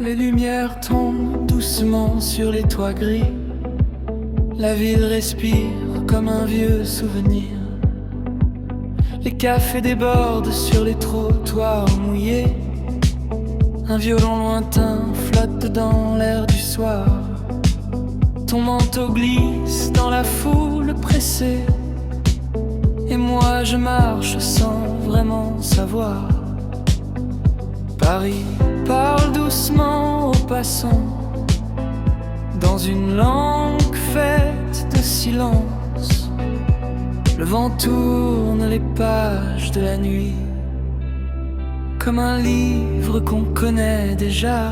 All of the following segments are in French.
Les lumières tombent doucement sur les toits gris. La ville respire comme un vieux souvenir. Les cafés débordent sur les trottoirs mouillés. Un violon lointain flotte dans l'air du soir. Ton manteau glisse dans la foule pressée, et moi je marche sans vraiment savoir. Paris parle doucement aux passants, dans une langue faite de silence. Le vent tourne les pages de la nuit, comme un livre qu'on connaît déjà.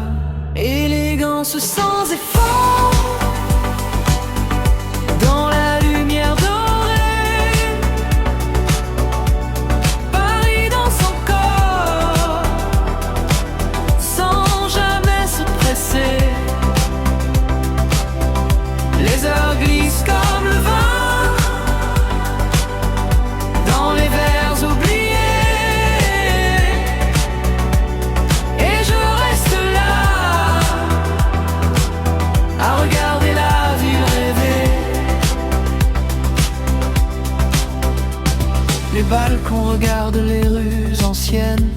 Élégance sans effort, dans la lumière dorée. Paris dans son corps, sans jamais se presser. Les heures glissent comme le vin dans les verres oubliés. Et je reste là à regarder la ville rêver. Les balcons regardent les rues anciennes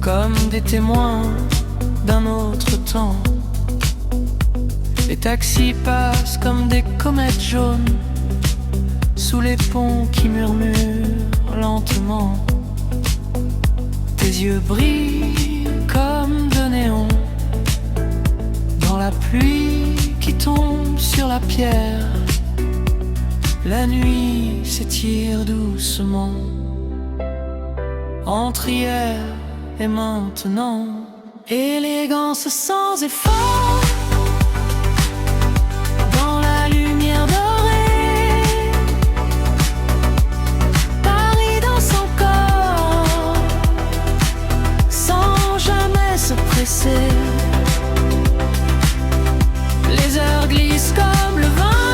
comme des témoins d'un autre temps. Les taxis passent comme des comètes jaunes sous les ponts qui murmurent lentement. Tes yeux brillent comme de néon dans la pluie qui tombe sur la pierre. La nuit s'étire doucement entre hier et maintenant. Élégance sans effort, dans la lumière dorée. Paris dans son corps, sans jamais se presser. Les heures glissent comme le vin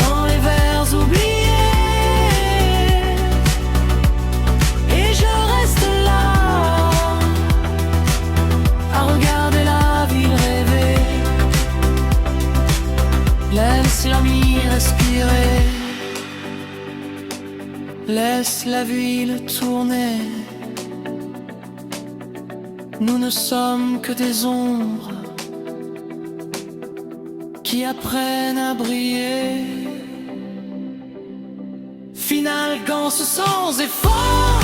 dans les verres oubliés. Et je reste là à regarder la ville rêver. Laisse l'ami respirer, laisse la ville tourner. Nous ne sommes que des ombres qui apprennent à briller. Finale, Gance sans effort.